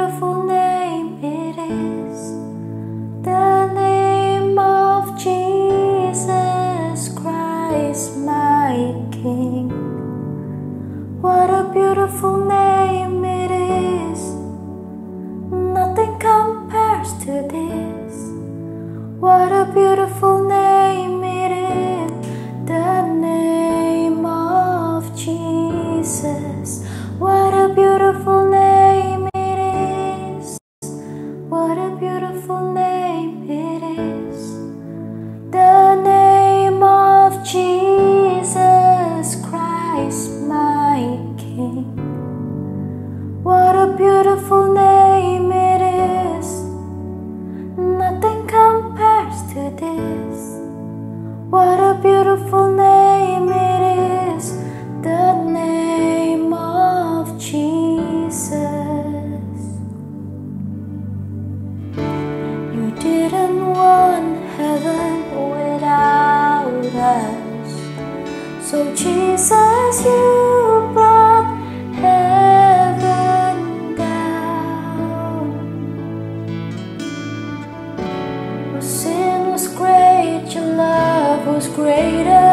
beautiful name it is, the name of Jesus Christ, my King. What a beautiful name it is, nothing compares to this. What a beautiful name it is, the name of Jesus. What a beautiful name it is, what a beautiful name it is, the name of Jesus Christ, my King. What a beautiful name it is, nothing compares to this. What a beautiful name it is, the name of Jesus. You didn't want heaven without us, so Jesus, you brought heaven down. Your sin was great, your love was greater.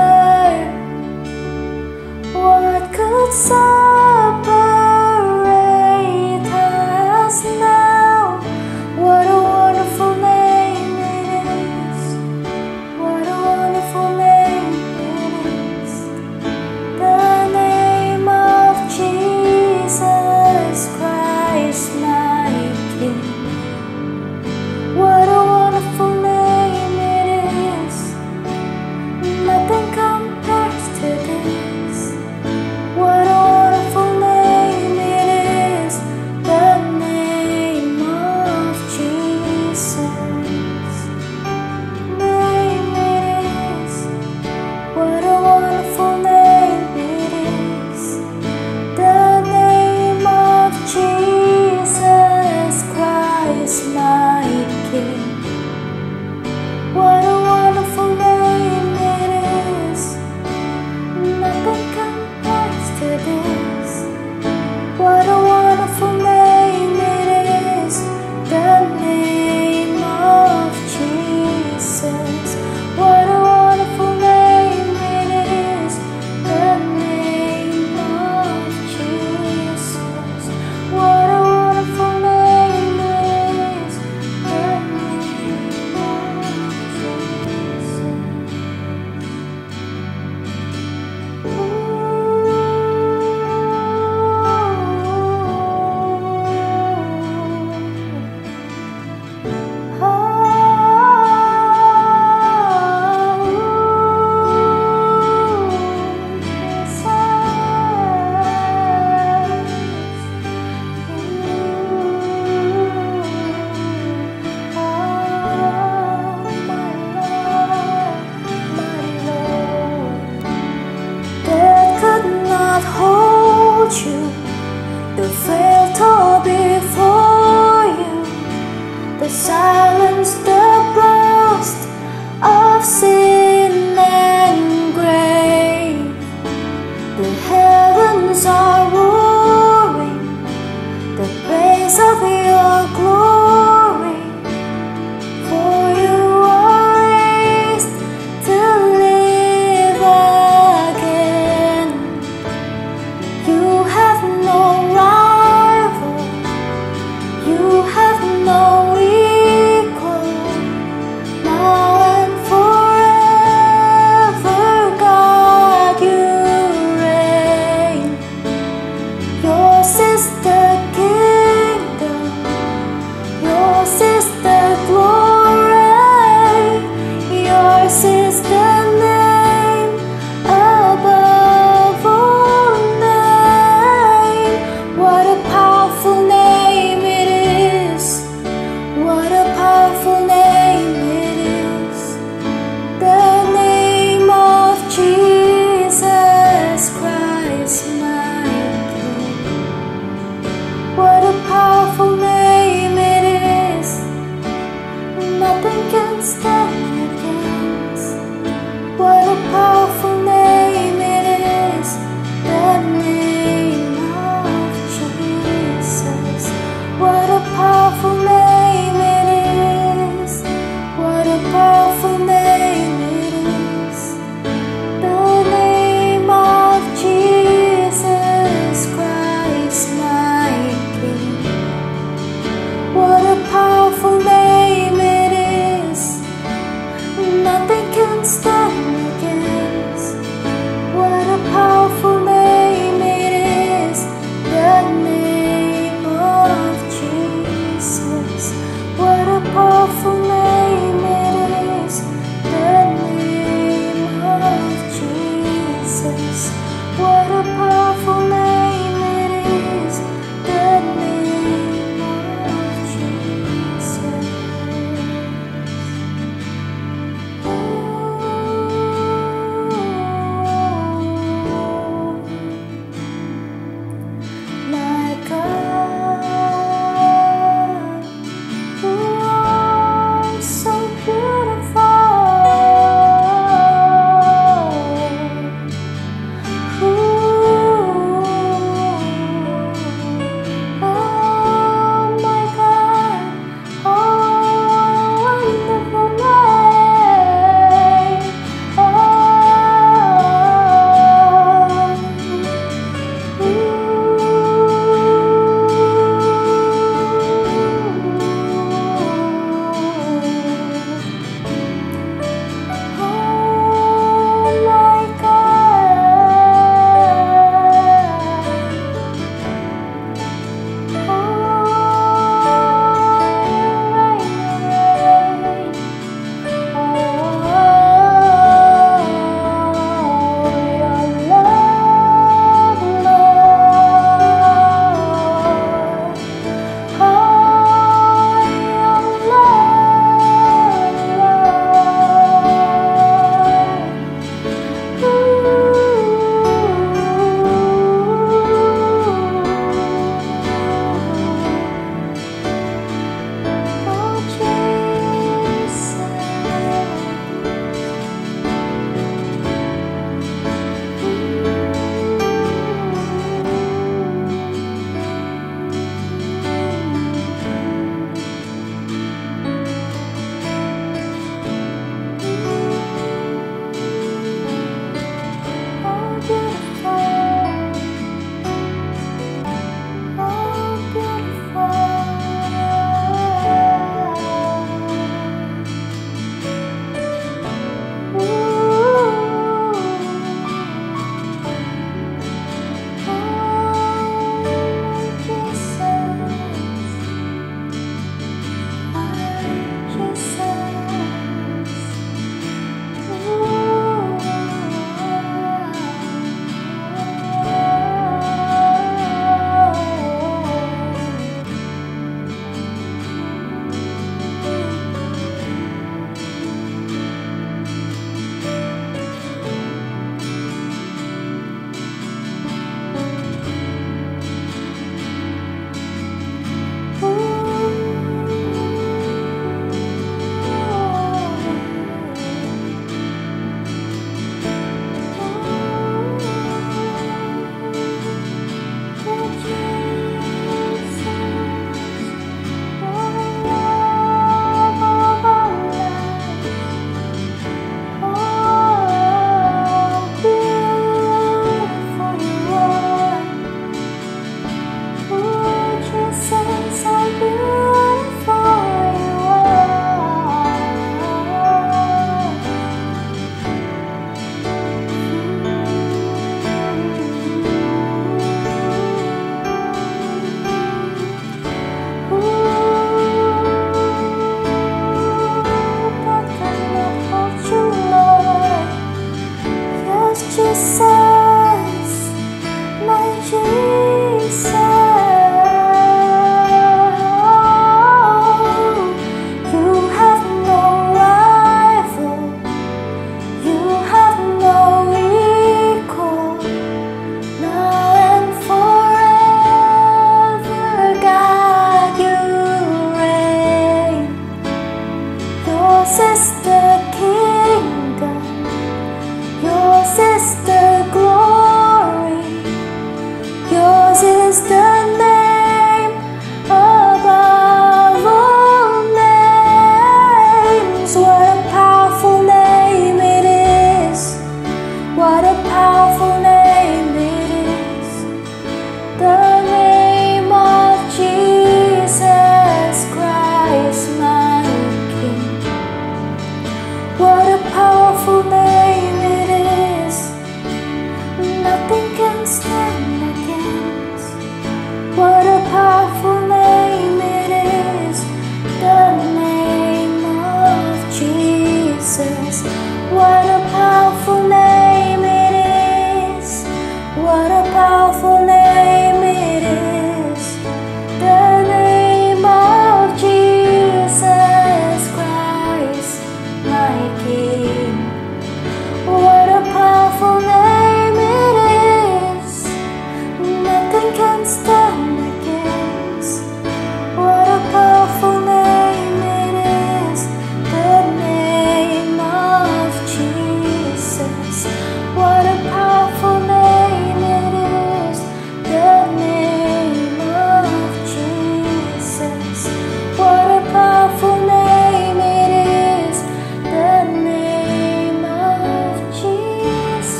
What could separate us now? What a wonderful name it is, what a wonderful name it is, the name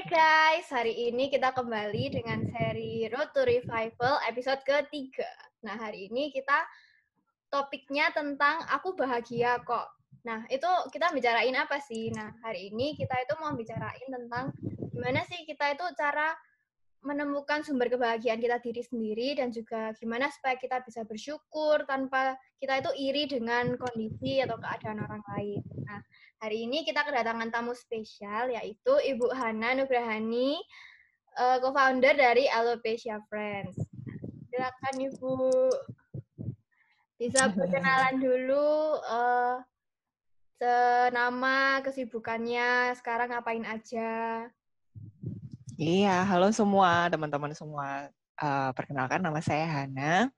guys, hari ini kita kembali dengan seri Road to Revival episode ketiga. Nah, hari ini topiknya tentang aku bahagia kok. Nah, itu kita bicarain apa sih? Nah, hari ini kita itu mau bicarain tentang gimana sih kita itu cara menemukan sumber kebahagiaan kita diri sendiri dan juga gimana supaya kita bisa bersyukur tanpa kita itu iri dengan kondisi atau keadaan orang lain. Nah, hari ini kita kedatangan tamu spesial yaitu Ibu Hana Nugrahani, co-founder dari Alopecia Friends. Silakan Ibu, bisa perkenalan dulu nama, kesibukannya, sekarang ngapain aja. Iya, halo semua teman-teman semua. Perkenalkan nama saya Hana.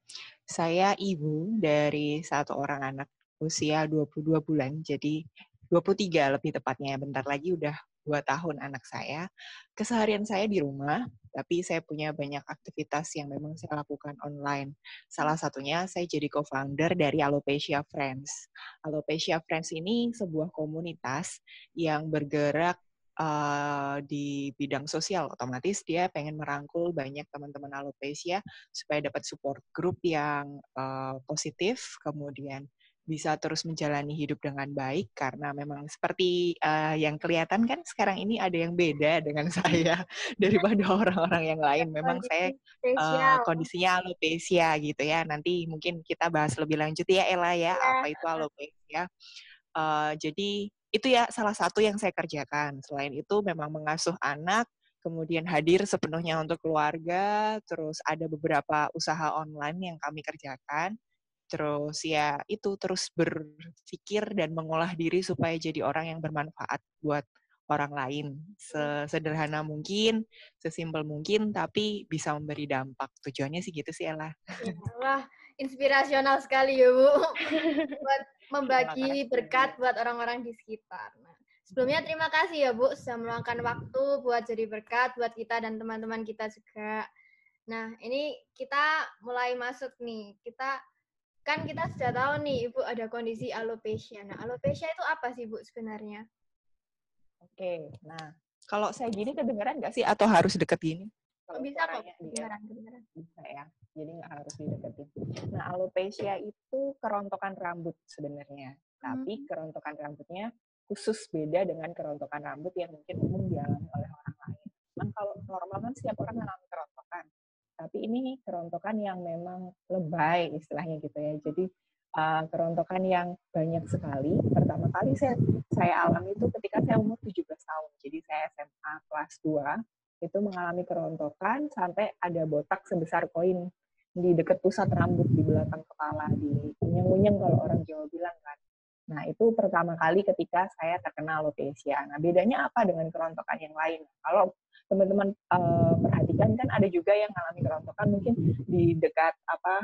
Saya ibu dari satu orang anak usia 22 bulan, jadi 23 lebih tepatnya. Bentar lagi udah 2 tahun anak saya. Keseharian saya di rumah, tapi saya punya banyak aktivitas yang memang saya lakukan online. Salah satunya saya jadi co-founder dari Alopecia Friends. Alopecia Friends ini sebuah komunitas yang bergerak di bidang sosial. Otomatis dia pengen merangkul banyak teman-teman alopecia supaya dapat support group yang positif, kemudian bisa terus menjalani hidup dengan baik, karena memang seperti yang kelihatan kan sekarang ini ada yang beda dengan saya daripada orang-orang yang lain. Memang saya Spesial. kondisinya alopecia gitu ya. Nanti mungkin kita bahas lebih lanjut ya Ella ya, Ya. apa itu alopecia. Jadi itu ya salah satu yang saya kerjakan. Selain itu memang mengasuh anak, kemudian hadir sepenuhnya untuk keluarga, terus ada beberapa usaha online yang kami kerjakan. Terus ya itu terus berpikir dan mengolah diri supaya jadi orang yang bermanfaat buat orang lain. Sesederhana mungkin, sesimpel mungkin, tapi bisa memberi dampak. Tujuannya sih gitu sih, Ella. Wah, inspirasional sekali ya, Bu. Buat membagi berkat buat orang-orang di sekitar. Nah, sebelumnya terima kasih ya, Bu, sudah meluangkan waktu buat jadi berkat buat kita dan teman-teman kita juga. Nah, ini kita mulai masuk nih. Kita sudah tahu nih, Ibu ada kondisi alopecia. Nah, alopecia itu apa sih, Bu, sebenarnya? Oke, nah kalau saya gini kedengeran nggak sih atau harus deket gini? Kalau Bisa kok, kedengeran. Bisa ya, jadi nggak harus dideketin. Nah, alopecia itu kerontokan rambut sebenarnya, tapi kerontokan rambutnya khusus beda dengan kerontokan rambut yang mungkin umum dialami oleh orang lain. Memang kalau normal kan setiap orang mengalami kerontokan, tapi ini kerontokan yang memang lebay istilahnya gitu ya. Jadi kerontokan yang banyak sekali. Pertama kali saya alami itu ketika saya umur 17 tahun. Jadi saya SMA kelas 2 itu mengalami kerontokan sampai ada botak sebesar koin di dekat pusat rambut di belakang kepala, di unyeng-unyeng kalau orang Jawa bilang kan. Nah, itu pertama kali ketika saya terkena alopecia. Nah, bedanya apa dengan kerontokan yang lain? Kalau teman-teman perhatikan kan ada juga yang mengalami kerontokan mungkin di dekat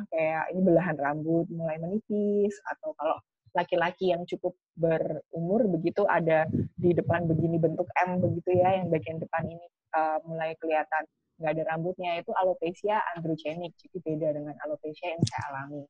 kayak ini belahan rambut mulai menipis, atau kalau laki-laki yang cukup berumur begitu ada di depan begini bentuk M begitu ya, yang bagian depan ini mulai kelihatan nggak ada rambutnya, itu alopecia androgenik, jadi beda dengan alopecia yang saya alami.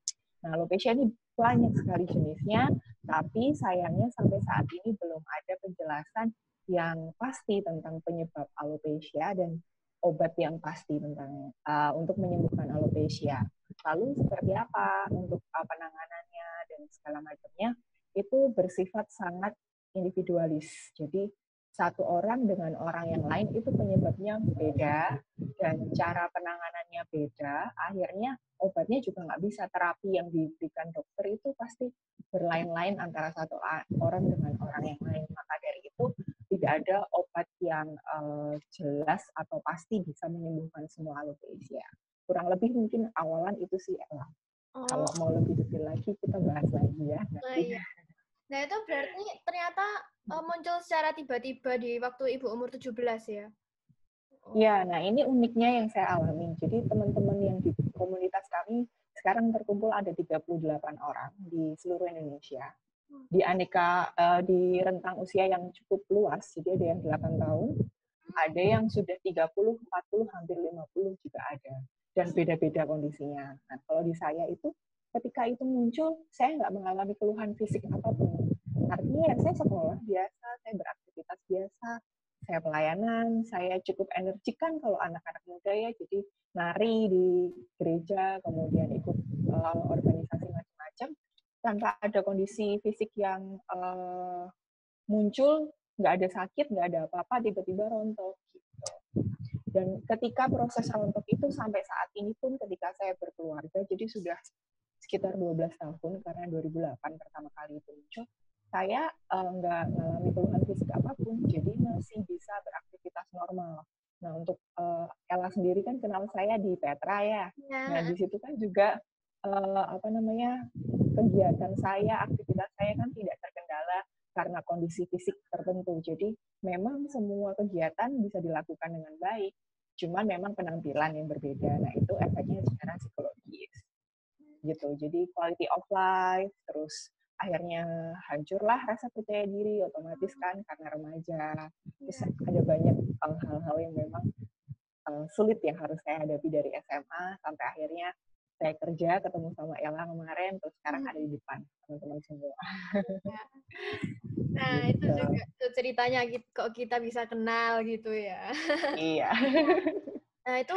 Nah, alopecia ini banyak sekali jenisnya, tapi sayangnya sampai saat ini belum ada penjelasan yang pasti tentang penyebab alopecia dan obat yang pasti tentang untuk menyembuhkan alopecia. Lalu seperti apa untuk penanganannya dan segala macamnya, itu bersifat sangat individualis. Jadi satu orang dengan orang yang lain itu penyebabnya beda dan cara penanganannya beda. Akhirnya obatnya juga nggak bisa, terapi yang diberikan dokter itu pasti berlain-lain antara satu orang dengan orang yang lain. Maka dari itu tidak ada obat yang jelas atau pasti bisa menyembuhkan semua alopecia. Kurang lebih mungkin awalan itu sih, Ella. Kalau mau lebih detail lagi kita bahas lagi ya. Iya. Nah, itu berarti ternyata muncul secara tiba-tiba di waktu Ibu umur 17 ya? Ya, nah ini uniknya yang saya alami. Jadi teman-teman yang di komunitas kami sekarang terkumpul ada 38 orang di seluruh Indonesia. Di di rentang usia yang cukup luas, jadi ada yang 8 tahun, ada yang sudah 30, 40, hampir 50 juga ada. Dan beda-beda kondisinya. Nah, kalau di saya itu, ketika itu muncul, saya nggak mengalami keluhan fisik apapun. Artinya saya sekolah biasa, saya beraktivitas biasa, saya pelayanan, saya cukup energik kan kalau anak-anak muda ya, jadi nari di gereja, kemudian ikut organisasi macam-macam, tanpa ada kondisi fisik yang muncul, nggak ada sakit, nggak ada apa-apa, tiba-tiba rontok. Gitu. Dan ketika proses rontok itu sampai saat ini pun ketika saya berkeluarga, jadi sudah sekitar 12 tahun, karena 2008 pertama kali itu muncul, saya nggak mengalami keluhan fisik apapun, jadi masih bisa beraktivitas normal. Nah, untuk Ella sendiri kan kenal saya di Petra ya. Nah, di situ kan juga kegiatan saya, aktivitas saya kan tidak terkendala karena kondisi fisik tertentu. Jadi memang semua kegiatan bisa dilakukan dengan baik, cuman memang penampilan yang berbeda. Nah, itu efeknya secara psikologis. Gitu. Jadi quality of life, terus akhirnya hancurlah rasa percaya diri otomatis kan karena remaja. Terus ada banyak hal-hal yang memang sulit yang harus saya hadapi dari SMA sampai akhirnya saya kerja ketemu sama Ella kemarin, terus sekarang ada di depan teman-teman semua. Nah, gitu. Itu juga tuh ceritanya kok kita bisa kenal gitu ya. Iya. Nah, itu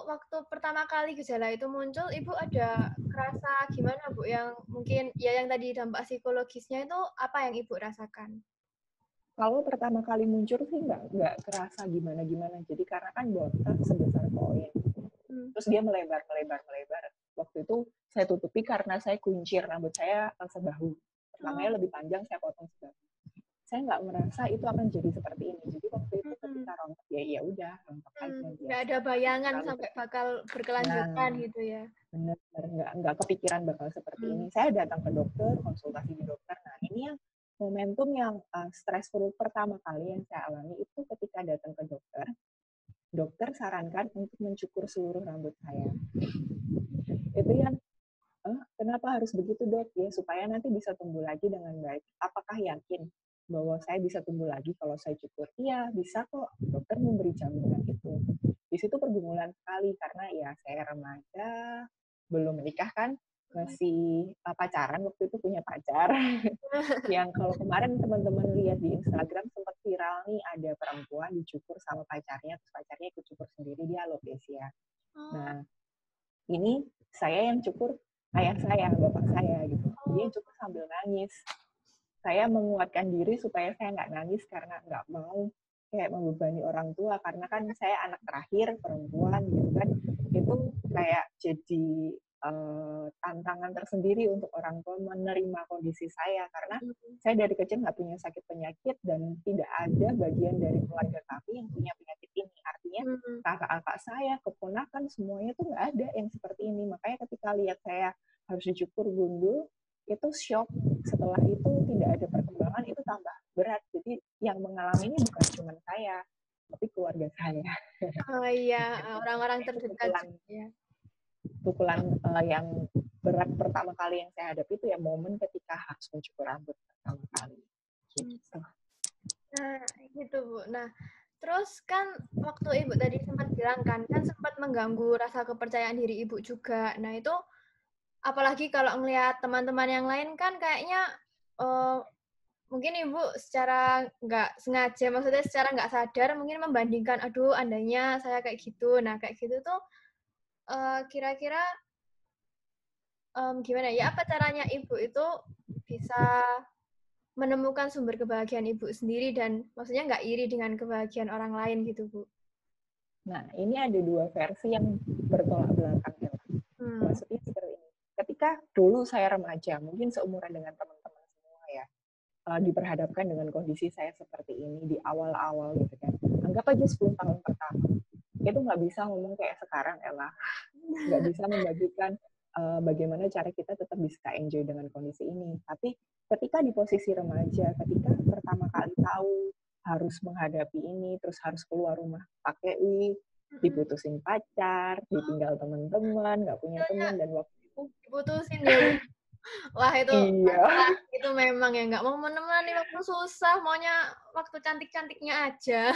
waktu pertama kali gejala itu muncul, Ibu ada kerasa gimana, Bu? Yang mungkin ya yang tadi dampak psikologisnya itu apa yang Ibu rasakan? Kalau pertama kali muncul sih nggak kerasa gimana-gimana. Jadi karena kan botak sebesar koin. Terus dia melebar. Waktu itu saya tutupi karena saya kuncir rambut saya sebahu. Pertamanya lebih panjang, saya potong sebahu. Saya nggak merasa itu akan jadi seperti ini. Jadi waktu itu ketika rontok ya udah rontok aja. Nggak ada bayangan sampai bakal berkelanjutan gitu ya. Benar, nggak kepikiran bakal seperti ini. Saya datang ke dokter, konsultasi di dokter. Nah, ini yang momentum yang stressful pertama kali yang saya alami itu ketika datang ke dokter. Dokter sarankan untuk mencukur seluruh rambut saya. Itu yang, kenapa harus begitu dok? Ya supaya nanti bisa tumbuh lagi dengan baik. Apakah yakin bahwa saya bisa tumbuh lagi kalau saya cukur? Iya, bisa kok. Dokter memberi jaminan itu. Di situ pergumulan sekali karena ya saya remaja, belum menikah kan, masih pacaran, waktu itu punya pacar. Yang kalau kemarin teman-teman lihat di Instagram sempat viral nih, ada perempuan dicukur sama pacarnya, terus pacarnya ikut cukur sendiri, dia alopecia. Nah, ini saya yang cukur ayah saya, bapak saya gitu. Dia cukur sambil nangis. Saya menguatkan diri supaya saya nggak nangis karena nggak mau kayak membebani orang tua, karena kan saya anak terakhir perempuan gitu kan, itu kayak jadi tantangan tersendiri untuk orang tua menerima kondisi saya, karena saya dari kecil nggak punya sakit penyakit dan tidak ada bagian dari keluarga kami yang punya penyakit ini. Artinya kakak-kakak saya, keponakan semuanya tuh nggak ada yang seperti ini. Makanya ketika lihat saya harus dicukur gundul, itu shock. Setelah itu tidak ada perkembangan, itu tambah berat. Jadi yang mengalami ini bukan cuma saya, tapi keluarga saya. Oh iya, orang-orang terdekat juga ya. Pukulan yang berat pertama kali yang saya hadapi itu ya momen ketika harus mencukur rambut pertama kali. Gitu. Nah, gitu Bu. Nah, terus kan waktu Ibu tadi sempat bilang kan sempat mengganggu rasa kepercayaan diri Ibu juga. Nah, itu apalagi kalau ngelihat teman-teman yang lain kan kayaknya mungkin Ibu secara nggak sengaja, maksudnya secara nggak sadar mungkin membandingkan, aduh andainya saya kayak gitu. Nah, kayak gitu tuh kira-kira gimana ya, apa caranya Ibu itu bisa menemukan sumber kebahagiaan Ibu sendiri dan maksudnya nggak iri dengan kebahagiaan orang lain gitu, Bu? Nah, ini ada dua versi yang bertolak belakang ya. Maksudnya seperti ini. Ketika dulu saya remaja, mungkin seumuran dengan teman-teman semua ya, diperhadapkan dengan kondisi saya seperti ini di awal-awal gitu kan. Anggap aja 10 tahun pertama. Itu nggak bisa ngomong kayak sekarang, Ella. Nggak bisa membagikan bagaimana cara kita tetap bisa enjoy dengan kondisi ini. Tapi ketika di posisi remaja, ketika pertama kali tahu harus menghadapi ini, terus harus keluar rumah pakai wig, diputusin pacar, ditinggal teman-teman, nggak punya teman, dan waktu itu diputusin ya, Bu. Wah, itu iya. Itu memang ya nggak mau menemani waktu susah, maunya waktu cantik-cantiknya aja.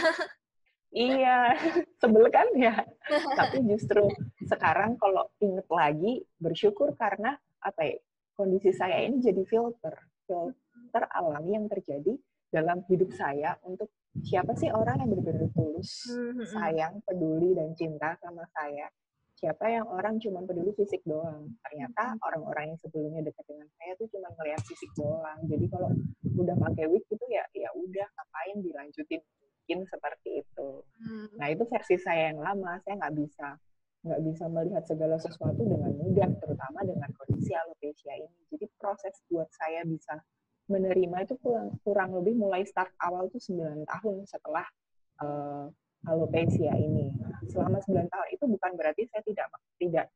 Iya, sebel kan ya. Tapi justru sekarang kalau inget lagi, bersyukur karena apa ya, kondisi saya ini jadi filter alami yang terjadi dalam hidup saya untuk siapa sih orang yang benar-benar tulus, sayang, peduli, dan cinta sama saya? Siapa yang orang cuma peduli fisik doang? Ternyata orang-orang yang sebelumnya dekat dengan saya tuh cuma ngelihat fisik doang. Jadi kalau udah pakai wig itu ya udah, ngapain dilanjutin, mungkin seperti itu. Nah itu versi saya yang lama. Saya nggak bisa melihat segala sesuatu dengan mudah, terutama dengan kondisi alopecia ini. Jadi proses buat saya bisa menerima itu kurang lebih mulai start awal tuh 9 tahun setelah alopecia ini. Selama 9 tahun itu bukan berarti saya tidak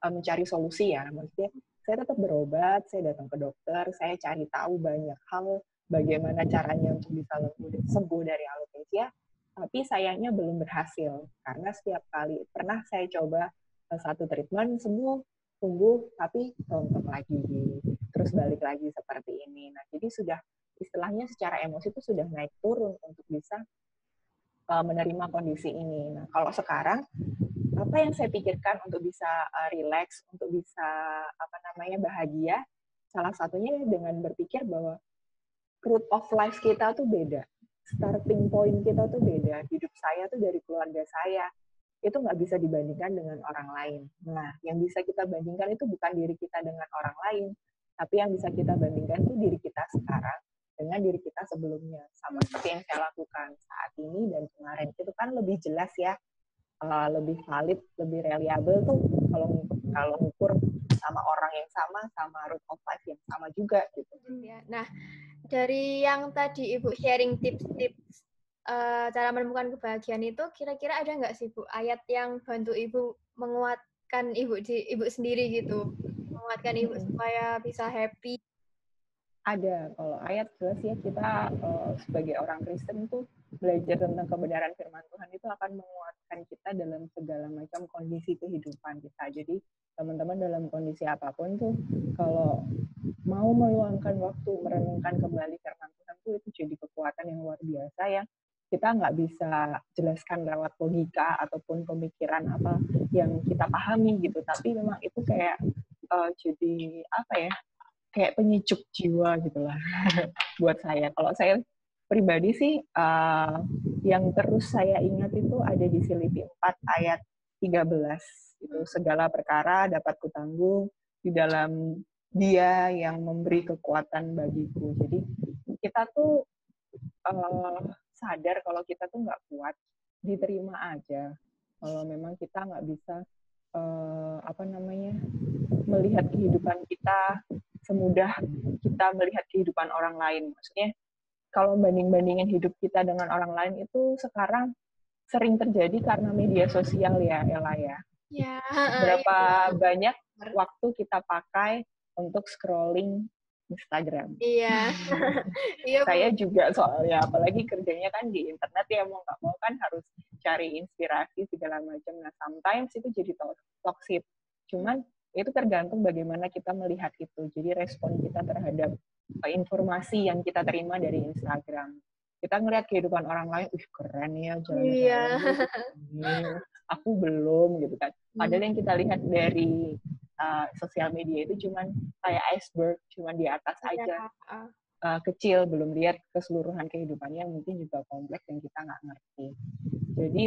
mencari solusi ya. Maksudnya saya tetap berobat, saya datang ke dokter, saya cari tahu banyak hal bagaimana caranya untuk bisa sembuh dari alopecia, tapi sayangnya belum berhasil karena setiap kali pernah saya coba satu treatment sembuh tapi rontok lagi, terus balik lagi seperti ini. Nah jadi sudah istilahnya secara emosi itu sudah naik turun untuk bisa menerima kondisi ini. Nah kalau sekarang apa yang saya pikirkan untuk bisa relax, untuk bisa bahagia, salah satunya dengan berpikir bahwa root of life kita tuh beda, starting point kita tuh beda. Hidup saya tuh dari keluarga saya itu nggak bisa dibandingkan dengan orang lain. Nah, yang bisa kita bandingkan itu bukan diri kita dengan orang lain, tapi yang bisa kita bandingkan itu diri kita sekarang dengan diri kita sebelumnya. Sama seperti yang saya lakukan saat ini dan kemarin. Itu kan lebih jelas ya, lebih valid, lebih reliable tuh kalau ngukur sama orang yang sama root of life yang sama juga gitu. Nah, dari yang tadi Ibu sharing tips-tips cara menemukan kebahagiaan itu, kira-kira ada nggak sih Bu ayat yang bantu Ibu menguatkan Ibu sendiri gitu, menguatkan Ibu supaya bisa happy? Ada, kalau ayat jelas ya, kita sebagai orang Kristen tuh belajar tentang kebenaran firman Tuhan itu akan menguatkan kita dalam segala macam kondisi kehidupan kita. Jadi teman-teman dalam kondisi apapun tuh kalau mau meluangkan waktu merenungkan kembali firman Tuhan tuh itu jadi kekuatan yang luar biasa yang kita nggak bisa jelaskan lewat logika ataupun pemikiran apa yang kita pahami gitu. Tapi memang itu kayak jadi apa ya? Kayak penyejuk jiwa gitulah buat saya. Kalau saya pribadi sih yang terus saya ingat itu ada di Filipi 4 ayat 13. Itu segala perkara dapat kutanggung di dalam Dia yang memberi kekuatan bagiku. Jadi kita tuh sadar kalau kita tuh nggak kuat, diterima aja. Kalau memang kita nggak bisa melihat kehidupan kita semudah kita melihat kehidupan orang lain. Maksudnya kalau banding-bandingin hidup kita dengan orang lain itu sekarang sering terjadi karena media sosial ya, Ella ya. Ya, Berapa banyak waktu kita pakai untuk scrolling Instagram. Iya. Iya, Saya juga soalnya, apalagi kerjanya kan di internet ya, mau nggak mau kan harus cari inspirasi segala macam. Nah, sometimes itu jadi toxic. Cuman itu tergantung bagaimana kita melihat itu. Jadi respon kita terhadap informasi yang kita terima dari Instagram. Kita ngelihat kehidupan orang lain, keren ya jalan-jalan. Aku belum gitu kan. Padahal yang kita lihat dari sosial media itu cuman kayak iceberg, cuman di atas aja. Kecil, belum lihat keseluruhan kehidupannya yang mungkin juga kompleks yang kita nggak ngerti. Jadi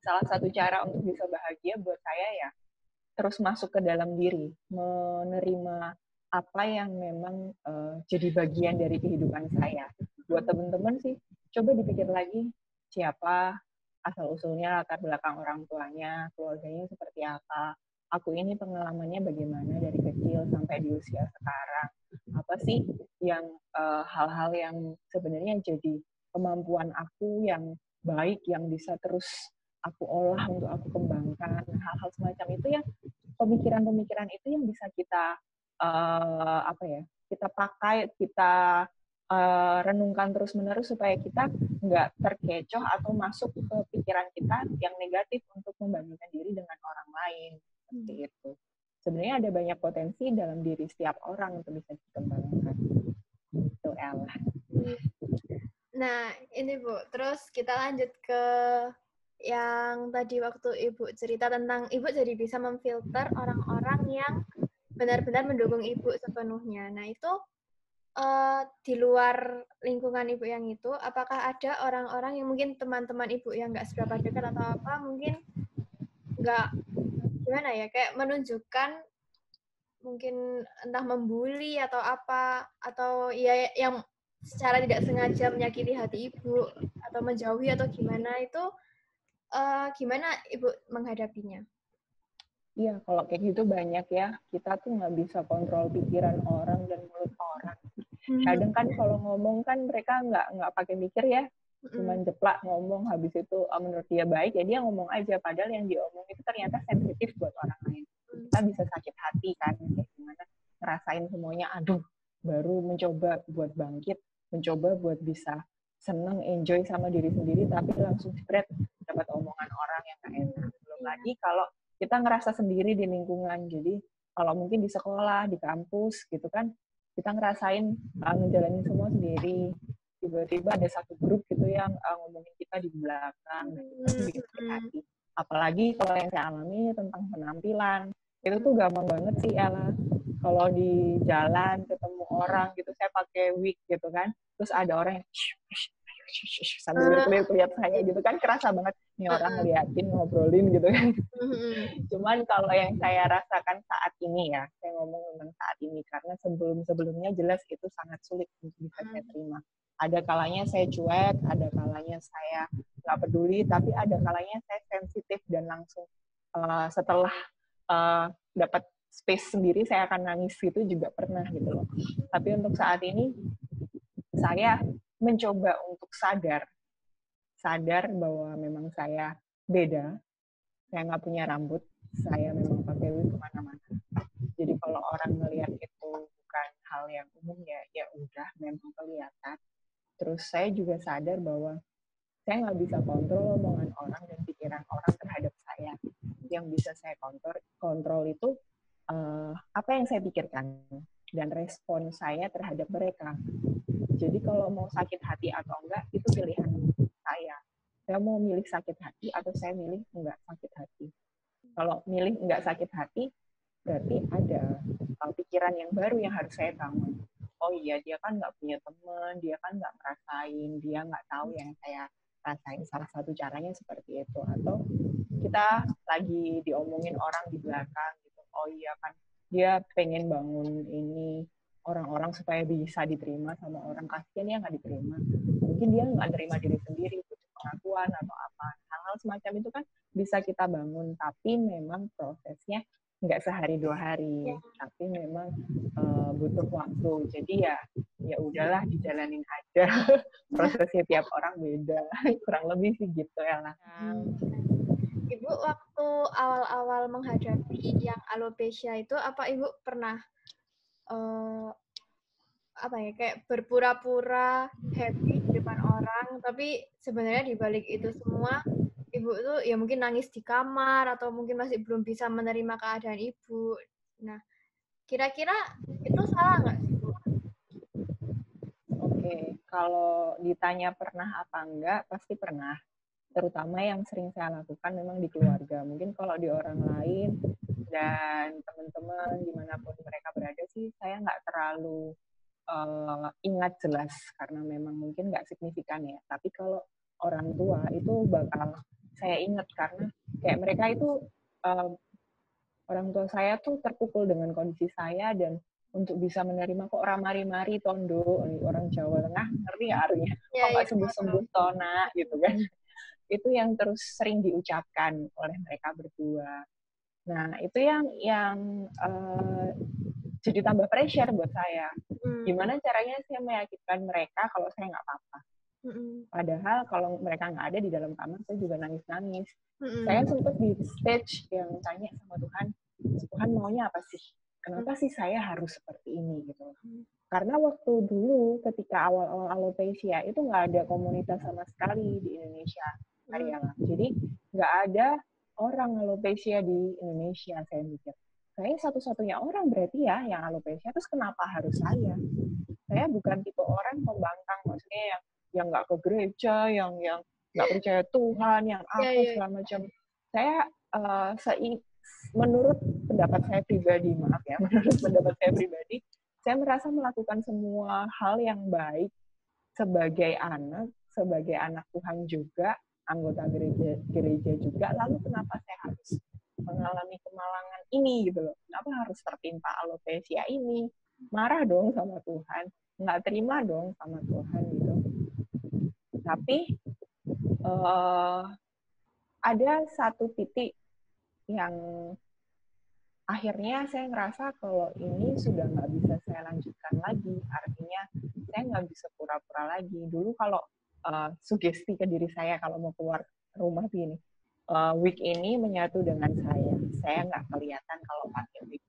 salah satu cara untuk bisa bahagia buat saya ya terus masuk ke dalam diri, menerima apa yang memang jadi bagian dari kehidupan saya. Buat teman-teman sih, coba dipikir lagi siapa asal-usulnya, latar belakang orang tuanya, keluarganya seperti apa. Aku ini pengalamannya bagaimana dari kecil sampai di usia sekarang. Apa sih yang hal-hal yang sebenarnya jadi kemampuan aku yang baik, yang bisa terus aku olah untuk aku kembangkan. Hal-hal semacam itu yang pemikiran-pemikiran itu yang bisa kita kita pakai, kita renungkan terus-menerus supaya kita nggak terkecoh atau masuk ke pikiran kita yang negatif untuk membandingkan diri dengan orang lain. Seperti itu. Sebenarnya ada banyak potensi dalam diri setiap orang untuk bisa dikembangkan. Itu Ella. Nah, ini Bu, terus kita lanjut ke yang tadi waktu Ibu cerita tentang Ibu jadi bisa memfilter orang-orang yang benar-benar mendukung Ibu sepenuhnya. Nah, itu di luar lingkungan ibu yang itu, apakah ada orang-orang yang mungkin teman-teman ibu yang nggak seberapa dekat atau apa, mungkin nggak, gimana ya, kayak menunjukkan mungkin entah membuli atau apa, atau ya yang secara tidak sengaja menyakiti hati ibu, atau menjauhi atau gimana, itu gimana ibu menghadapinya? Iya, kalau kayak gitu banyak ya. Kita tuh nggak bisa kontrol pikiran orang dan mulut orang. Kadang kan kalau ngomong kan mereka nggak pakai mikir ya, cuman jeplak ngomong, habis itu menurut dia baik ya dia ngomong aja, padahal yang diomong itu ternyata sensitif buat orang lain. Kita bisa sakit hati kan, kayak gimana ngerasain semuanya, aduh, baru mencoba buat bangkit, mencoba buat bisa seneng, enjoy sama diri sendiri, tapi langsung spread dapat omongan orang yang nggak enak. Belum lagi kalau kita ngerasa sendiri di lingkungan, jadi kalau mungkin di sekolah, di kampus gitu kan, kita ngerasain ngejalanin semua sendiri, tiba-tiba ada satu grup gitu yang ngomongin kita di belakang, dan itu bikin sakit hati. Apalagi kalau yang saya alami tentang penampilan, itu tuh gampang banget sih Ella. Kalau di jalan ketemu orang gitu, saya pakai wig gitu kan, terus ada orang yang sambil lihat saya gitu kan, kerasa banget nih orang ngeliatin, ngobrolin gitu kan. Cuman kalau yang saya rasakan saat ini ya, saya ngomong tentang saat ini, karena sebelum-sebelumnya jelas itu sangat sulit untuk bisa saya terima. Ada kalanya saya cuek, ada kalanya saya nggak peduli, tapi ada kalanya saya sensitif dan langsung setelah dapat space sendiri saya akan nangis gitu juga pernah gitu loh. Tapi untuk saat ini saya mencoba untuk sadar bahwa memang saya beda, saya nggak punya rambut, saya memang pakai wig kemana-mana. Jadi kalau orang ngelihat itu bukan hal yang umum ya udah memang kelihatan. Terus saya juga sadar bahwa saya nggak bisa kontrol omongan orang dan pikiran orang terhadap saya. Yang bisa saya kontrol itu apa yang saya pikirkan dan respon saya terhadap mereka. Jadi kalau mau sakit hati atau enggak, itu pilihan saya. Saya mau milih sakit hati atau saya milih enggak sakit hati. Kalau milih enggak sakit hati, berarti ada pikiran yang baru yang harus saya bangun. Oh iya, dia kan nggak punya teman, dia kan nggak ngerasain, dia nggak tahu yang saya rasain. Salah satu caranya seperti itu. Atau kita lagi diomongin orang di belakang gitu. Oh iya kan, dia pengen bangun ini orang-orang supaya bisa diterima sama orang, kasihan ya nggak diterima. Mungkin dia nggak terima diri sendiri, butuh pengakuan atau apa. Hal-hal semacam itu kan bisa kita bangun, tapi memang prosesnya nggak sehari 2 hari, tapi memang butuh waktu. Jadi ya udahlah dijalanin aja. Prosesnya tiap orang beda, kurang lebih sih gitu ya lah. Ibu waktu awal-awal menghadapi yang alopecia itu, apa ibu pernah apa ya, kayak berpura-pura happy di depan orang, tapi sebenarnya di balik itu semua ibu itu ya mungkin nangis di kamar atau mungkin masih belum bisa menerima keadaan ibu. Nah, kira-kira itu salah nggak sih, Bu? Oke, kalau ditanya pernah apa enggak, pasti pernah. Terutama yang sering saya lakukan memang di keluarga. Mungkin kalau di orang lain dan teman-teman dimanapun mereka berada sih, saya nggak terlalu ingat jelas karena memang mungkin nggak signifikan ya. Tapi kalau orang tua itu bakal saya ingat karena kayak mereka itu orang tua saya tuh terpukul dengan kondisi saya dan untuk bisa menerima kok orang mari-mari tondo, orang Jawa Tengah ngerti ya artinya, kok nggak sembuh-sembuh tona gitu kan. Itu yang terus sering diucapkan oleh mereka berdua. Nah, itu yang jadi tambah pressure buat saya. Gimana caranya saya meyakinkan mereka kalau saya nggak apa-apa. Padahal kalau mereka nggak ada di dalam kamar, saya juga nangis-nangis. Saya sempat di stage yang tanya sama Tuhan, Tuhan maunya apa sih? Kenapa sih saya harus seperti ini gitu? Karena waktu dulu ketika awal-awal alopecia itu nggak ada komunitas sama sekali di Indonesia, Ariana. Jadi nggak ada orang alopecia di Indonesia, saya mikir. Saya satu-satunya orang berarti ya yang alopecia, terus kenapa harus saya? Saya bukan tipe orang pembangkang, maksudnya yang nggak ke gereja, yang nggak percaya Tuhan, yang apa segala macam. Saya menurut pendapat saya pribadi, maaf ya, menurut pendapat saya pribadi, saya merasa melakukan semua hal yang baik sebagai anak Tuhan juga, anggota gereja juga, lalu kenapa saya harus mengalami kemalangan ini gitu loh? Kenapa harus tertimpa alopecia ini? Marah dong sama Tuhan, nggak terima dong sama Tuhan gitu. Tapi ada satu titik yang akhirnya saya ngerasa kalau ini sudah nggak bisa saya lanjutkan lagi. Artinya saya nggak bisa pura-pura lagi. Dulu kalau sugesti ke diri saya kalau mau keluar rumah begini, wig ini menyatu dengan saya nggak kelihatan kalau pakai wig.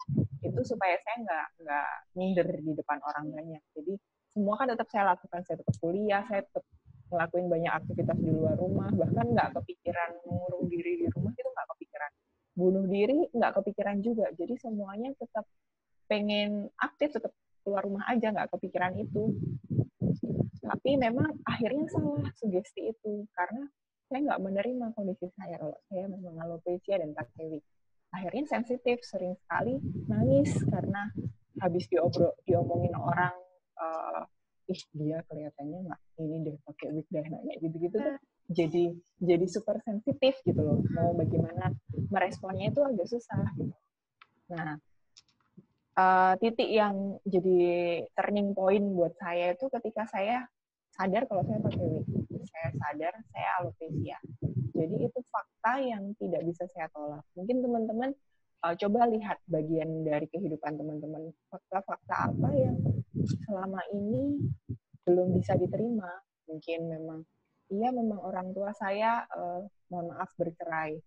Itu supaya saya nggak minder di depan orang banyak. Jadi semua kan tetap saya lakukan. Saya tetap kuliah, saya tetap ngelakuin banyak aktivitas di luar rumah, bahkan nggak kepikiran mengurung diri di rumah, itu nggak kepikiran. Bunuh diri nggak kepikiran juga. Jadi semuanya tetap pengen aktif, tetap keluar rumah aja, nggak kepikiran itu. Tapi memang akhirnya salah sugesti itu, karena saya nggak menerima kondisi saya kalau saya memang alopecia dan pakai wig. Akhirnya sensitif, sering sekali nangis karena habis diomongin orang, ih dia kelihatannya nggak ini deh pakai wig deh, nanya gitu-gitu tuh jadi super sensitif gitu loh. Mau bagaimana meresponnya itu agak susah gitu. Nah, titik yang jadi turning point buat saya itu ketika saya sadar kalau saya pakai wig. Saya sadar saya alopecia. Jadi itu fakta yang tidak bisa saya tolak. Mungkin teman-teman coba lihat bagian dari kehidupan teman-teman. Fakta-fakta apa yang selama ini belum bisa diterima. Mungkin memang orang tua saya mohon maaf bercerai.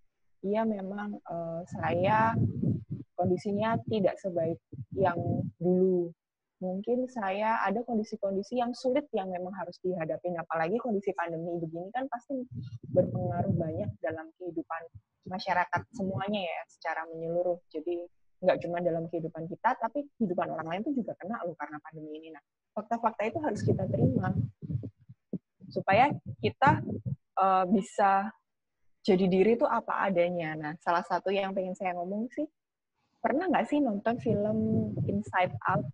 Iya memang saya kondisinya tidak sebaik yang dulu. Mungkin saya ada kondisi-kondisi yang sulit yang memang harus dihadapi. Apalagi kondisi pandemi begini kan pasti berpengaruh banyak dalam kehidupan masyarakat semuanya ya, secara menyeluruh. Jadi nggak cuma dalam kehidupan kita, tapi kehidupan orang lain itu juga kena loh karena pandemi ini. Nah, fakta-fakta itu harus kita terima supaya kita bisa jadi diri itu apa adanya. Nah, salah satu yang pengen saya ngomong sih, pernah nggak sih nonton film Inside Out?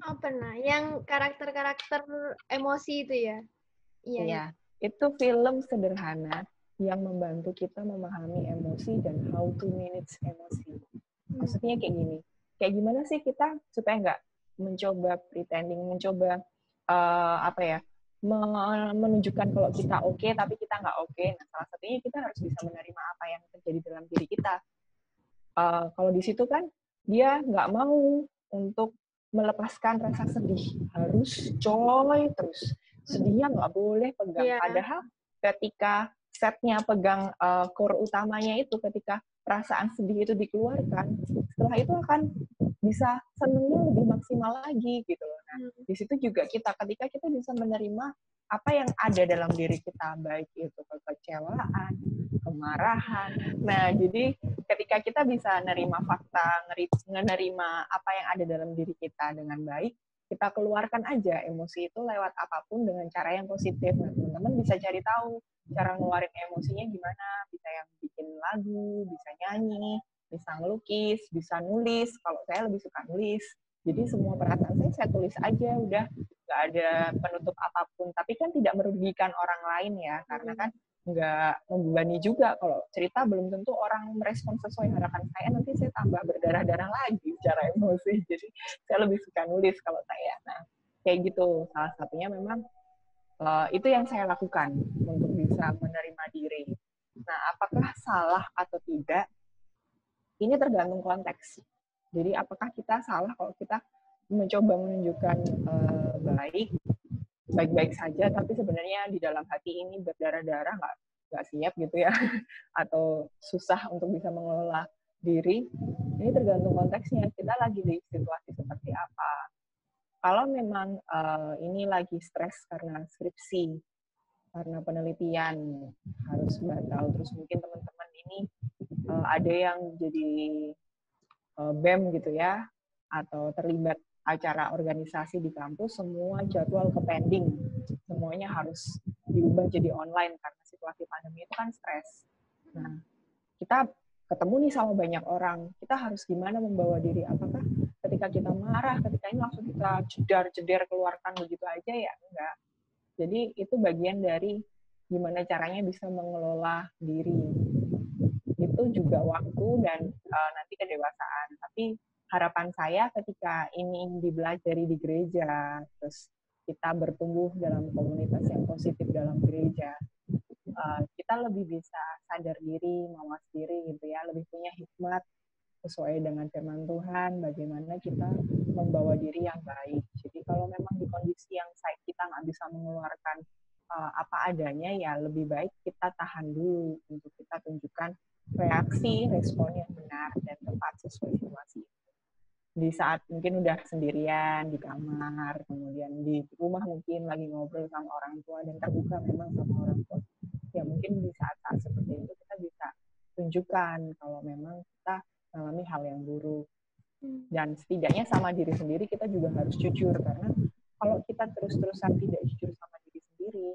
Oh, pernah. Yang karakter-karakter emosi itu ya? Iya, Iya. Itu film sederhana yang membantu kita memahami emosi dan how to manage emosi. Maksudnya kayak gini. Kayak gimana sih kita supaya nggak mencoba pretending, mencoba menunjukkan kalau kita oke, tapi kita nggak oke. Nah, salah satunya kita harus bisa menerima apa yang terjadi dalam diri kita. Kalau di situ kan dia nggak mau untuk melepaskan rasa sedih, harus coy terus, sedihnya nggak boleh pegang. Padahal ketika setnya pegang core utamanya itu, ketika perasaan sedih itu dikeluarkan, setelah itu akan bisa senengnya lebih maksimal lagi gitu loh. Nah, di situ juga ketika kita bisa menerima apa yang ada dalam diri kita, baik itu kekecewaan, kemarahan. Nah, jadi ketika kita bisa nerima fakta, menerima apa yang ada dalam diri kita dengan baik, kita keluarkan aja emosi itu lewat apapun dengan cara yang positif. Nah, teman-teman bisa cari tahu cara ngeluarin emosinya gimana, bisa yang bikin lagu, bisa nyanyi, bisa ngelukis, bisa nulis. Kalau saya lebih suka nulis. Jadi semua perasaan saya tulis aja, udah nggak ada penutup apapun. Tapi kan tidak merugikan orang lain ya, karena kan nggak membebani juga. Kalau cerita belum tentu orang merespon sesuai harapan saya, nanti saya tambah berdarah-darah lagi secara emosi. Jadi saya lebih suka nulis kalau saya. Nah, kayak gitu. Salah satunya memang itu yang saya lakukan untuk bisa menerima diri. Nah, apakah salah atau tidak? Ini tergantung konteks. Jadi apakah kita salah kalau kita mencoba menunjukkan baik-baik saja, tapi sebenarnya di dalam hati ini berdarah-darah, nggak siap gitu ya, atau susah untuk bisa mengelola diri. Ini tergantung konteksnya, kita lagi di situasi seperti apa. Kalau memang ini lagi stres karena skripsi, karena penelitian harus batal, terus mungkin teman-teman ini ada yang jadi BEM gitu ya, atau terlibat acara organisasi di kampus, semua jadwal ke-pending. Semuanya harus diubah jadi online karena situasi pandemi itu kan stres. Nah, kita ketemu nih sama banyak orang, kita harus gimana membawa diri? Apakah ketika kita marah, ketika ini langsung kita jedar-jeder keluarkan begitu aja ya, enggak. Jadi itu bagian dari gimana caranya bisa mengelola diri. Itu juga waktu dan nanti kedewasaan. Tapi harapan saya ketika ini dipelajari di gereja, terus kita bertumbuh dalam komunitas yang positif dalam gereja, kita lebih bisa sadar diri, mawas diri gitu ya, lebih punya hikmat sesuai dengan firman Tuhan, bagaimana kita membawa diri yang baik. Jadi kalau memang di kondisi yang kita nggak bisa mengeluarkan apa adanya, ya lebih baik kita tahan dulu untuk kita tunjukkan reaksi, respon yang benar dan tepat sesuai situasi. Di saat mungkin udah sendirian di kamar, kemudian di rumah mungkin lagi ngobrol sama orang tua dan terbuka memang sama orang tua, ya mungkin di saat-saat seperti itu kita bisa tunjukkan kalau memang kita mengalami hal yang buruk. Dan setidaknya sama diri sendiri kita juga harus jujur, karena kalau kita terus-terusan tidak jujur sama diri sendiri,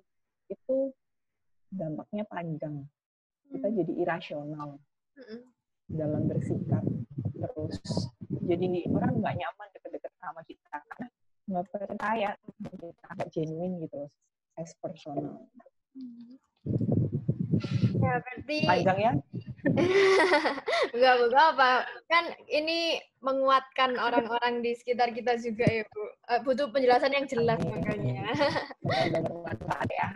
itu dampaknya panjang. Kita jadi irasional dalam bersikap, terus jadi orang nggak nyaman deket-deket sama kita karena nggak percaya kita nggak genuine gitu, as personal. Ya berarti panjang ya. Enggak apa kan ini menguatkan orang-orang di sekitar kita juga ya Bu. Butuh penjelasan yang jelas makanya. Bermanfaat ya.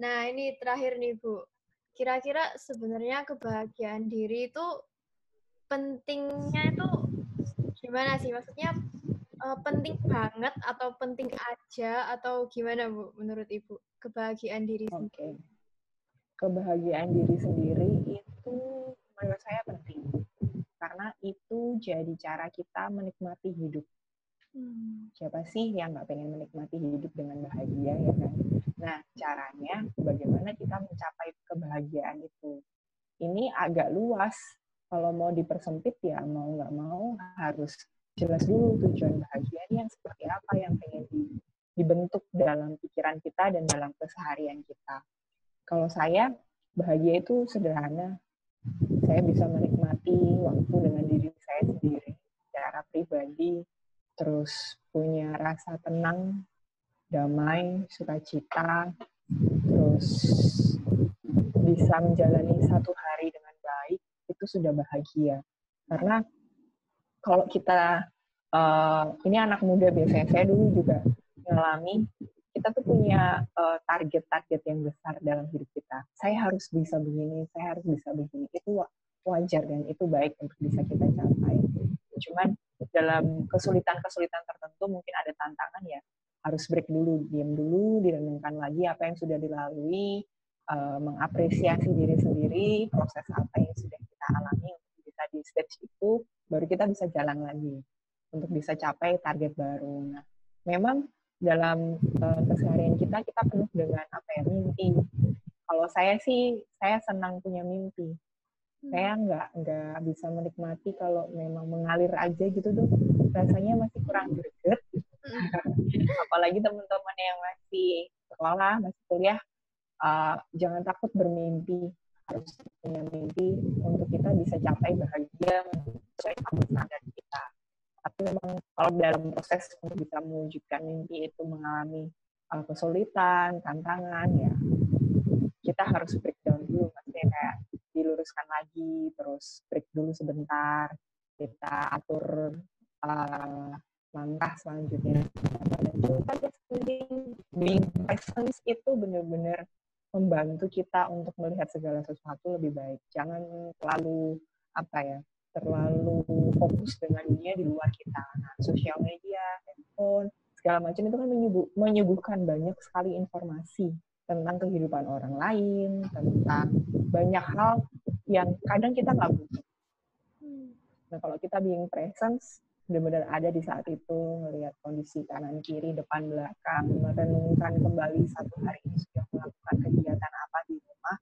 Nah ini terakhir nih Bu, kira-kira sebenarnya kebahagiaan diri itu pentingnya itu gimana sih? Maksudnya penting banget atau penting aja atau gimana Bu menurut Ibu kebahagiaan diri sendiri? Kebahagiaan diri sendiri itu menurut saya penting, karena itu jadi cara kita menikmati hidup. Siapa sih yang nggak pengen menikmati hidup dengan bahagia, ya kan? Nah, caranya bagaimana kita mencapai kebahagiaan itu. Ini agak luas. Kalau mau dipersempit ya mau nggak mau harus jelas dulu tujuan bahagia ini yang seperti apa yang pengen dibentuk dalam pikiran kita dan dalam keseharian kita. Kalau saya, bahagia itu sederhana. Saya bisa menikmati waktu dengan diri saya sendiri secara pribadi, terus punya rasa tenang, damai, sukacita, terus bisa menjalani satu hari dengan baik, itu sudah bahagia. Karena kalau kita, ini anak muda biasanya, saya dulu juga mengalami, kita tuh punya target-target yang besar dalam hidup kita. Saya harus bisa begini, saya harus bisa begini. Itu wajar dan itu baik untuk bisa kita capai. Cuman dalam kesulitan-kesulitan tertentu mungkin ada tantangan ya, harus break dulu, diam dulu, direnungkan lagi apa yang sudah dilalui, mengapresiasi diri sendiri, proses apa yang sudah kita alami untuk bisa di stage itu, baru kita bisa jalan lagi untuk bisa capai target baru. Nah, memang dalam keseharian kita penuh dengan mimpi. Kalau saya sih, saya senang punya mimpi. Saya nggak bisa menikmati kalau memang mengalir aja gitu tuh, rasanya masih kurang greget. Apalagi teman-teman yang masih sekolah, masih kuliah, jangan takut bermimpi. Harus punya mimpi untuk kita bisa capai bahagia sesuai sama standar kita. Tapi memang kalau dalam proses untuk bisa mewujudkan mimpi itu mengalami kesulitan, tantangan, ya kita harus breakdown dulu, maksudnya kayak diluruskan lagi, terus break dulu sebentar, kita atur langkah selanjutnya. Dan juga being present itu benar-benar membantu kita untuk melihat segala sesuatu lebih baik. Jangan terlalu terlalu fokus dengan dunia di luar kita. Nah, sosial media, handphone, segala macam itu kan menyuguhkan banyak sekali informasi tentang kehidupan orang lain, tentang banyak hal yang kadang kita nggak butuh. Nah, kalau kita being presence, benar-benar ada di saat itu, melihat kondisi kanan, kiri, depan, belakang, merenungkan kembali satu hari ini sudah melakukan kegiatan apa di rumah,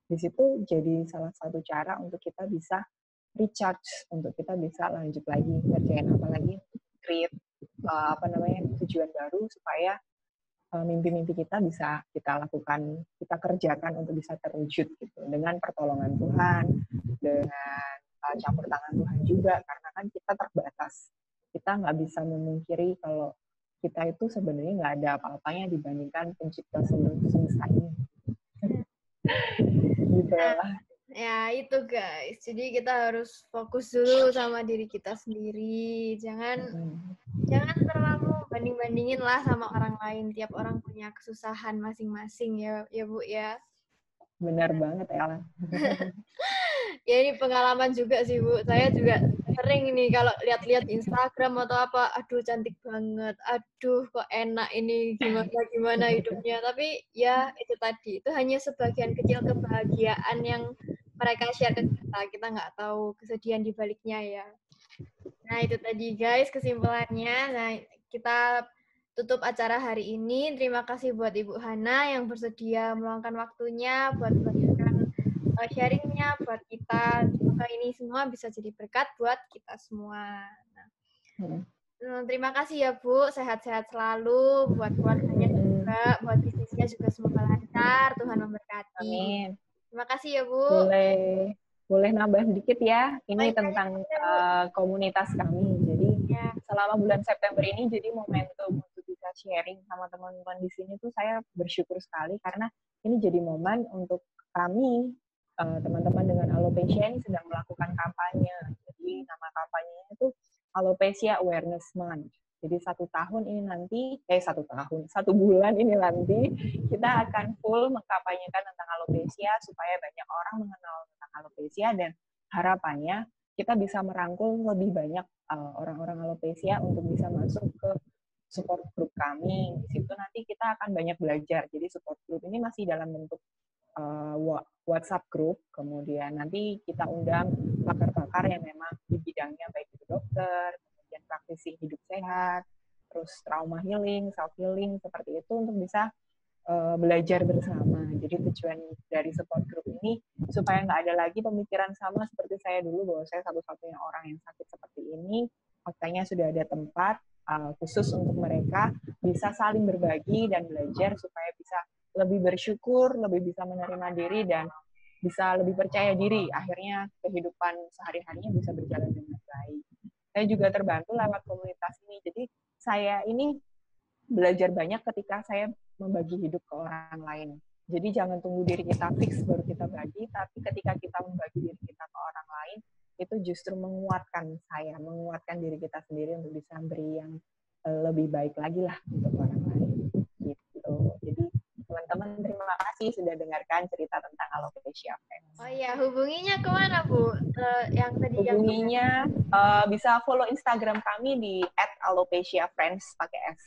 di situ jadi salah satu cara untuk kita bisa recharge, untuk kita bisa lanjut lagi ngerjain apa lagi, create tujuan baru supaya mimpi-mimpi kita bisa kita lakukan, kita kerjakan untuk bisa terwujud gitu, dengan pertolongan Tuhan, dengan campur tangan Tuhan juga, karena dikarenakan kita terbatas. Kita nggak bisa memungkiri kalau kita itu sebenarnya nggak ada apa-apanya dibandingkan pencipta seluruh semesta ini. Gitu lah. Ya itu guys, jadi kita harus fokus dulu sama diri kita sendiri, jangan terlalu banding-bandingin lah sama orang lain. Tiap orang punya kesusahan masing-masing ya Bu ya. Benar banget Ella. Ya ini pengalaman juga sih Bu, saya juga sering ini kalau lihat-lihat di Instagram atau apa, aduh cantik banget, aduh kok enak ini, gimana hidupnya. Tapi ya itu tadi, itu hanya sebagian kecil kebahagiaan yang mereka share ke kita nggak tahu kesedihan di baliknya ya. Nah itu tadi guys kesimpulannya. Nah kita tutup acara hari ini. Terima kasih buat Ibu Hana yang bersedia meluangkan waktunya buat memberikan sharingnya buat kita. Semoga ini semua bisa jadi berkat buat kita semua. Terima kasih ya Bu, sehat-sehat selalu buat keluarganya juga, buat bisnisnya juga semoga lancar, Tuhan memberkati. Amin. Terima kasih ya Bu. Boleh nambah sedikit ya, ini tentang komunitas kami. Jadi selama bulan September ini jadi momentum untuk bisa sharing sama teman-teman di sini tuh saya bersyukur sekali karena ini jadi momen untuk kami teman-teman dengan alopecia ini sedang melakukan kampanye. Jadi nama kampanyenya itu Alopecia Awareness Month. Jadi 1 bulan ini nanti kita akan full mengkampanyekan tentang alopecia supaya banyak orang mengenal tentang alopecia dan harapannya kita bisa merangkul lebih banyak orang-orang alopecia untuk bisa masuk ke support group kami. Di situ nanti kita akan banyak belajar. Jadi support group ini masih dalam bentuk WhatsApp group, kemudian nanti kita undang pakar-pakar yang memang di bidangnya baik itu dokter, kemudian praktisi hidup sehat, terus trauma healing, self healing seperti itu untuk bisa belajar bersama. Jadi tujuan dari support group ini supaya nggak ada lagi pemikiran sama seperti saya dulu bahwa saya satu-satunya orang yang sakit seperti ini. Faktanya sudah ada tempat khusus untuk mereka bisa saling berbagi dan belajar supaya bisa lebih bersyukur, lebih bisa menerima diri, dan bisa lebih percaya diri. Akhirnya kehidupan sehari-harinya bisa berjalan dengan baik. Saya juga terbantu lewat komunitas ini. Jadi saya ini belajar banyak ketika saya membagi hidup ke orang lain. Jadi jangan tunggu diri kita fix baru kita bagi, tapi ketika kita membagi diri kita ke orang lain, itu justru menguatkan menguatkan diri kita sendiri untuk bisa beri yang lebih baik lagi lah untuk orang lain. Gitu. Jadi teman-teman terima kasih sudah dengarkan cerita tentang alopecia friends. Oh iya, hubunginya kemana Bu? Yang tadi hubunginya bisa follow Instagram kami di @alopeciafriends pakai S.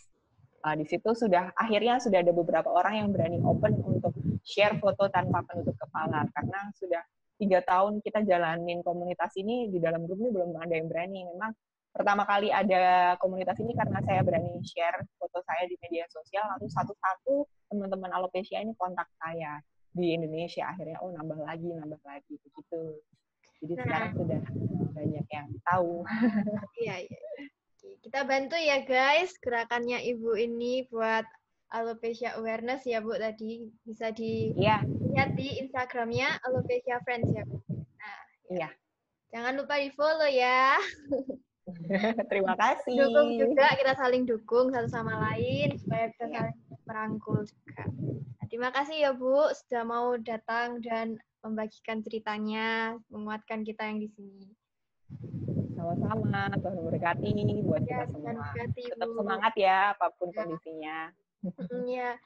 Di situ akhirnya sudah ada beberapa orang yang berani open untuk share foto tanpa penutup kepala karena sudah 3 tahun kita jalanin komunitas ini, di dalam grup ini belum ada yang berani. Memang pertama kali ada komunitas ini karena saya berani share foto saya di media sosial, lalu satu-satu teman-teman alopecia ini kontak saya di Indonesia. Akhirnya nambah lagi begitu. Jadi sekarang sudah banyak yang tahu. Iya. Kita bantu ya guys gerakannya Ibu ini buat alopecia awareness ya Bu tadi. Bisa dilihat di Instagramnya Alopecia Friends ya Bu. Nah, iya. Jangan lupa di follow ya. Terima kasih. Dukung juga, kita saling dukung satu sama lain supaya bisa saling merangkul juga. Nah, terima kasih ya Bu sudah mau datang dan membagikan ceritanya, menguatkan kita yang di sini. Sama-sama, Tuhan memberkati buat kita semua. Tetap semangat ya apapun kondisinya. Ya.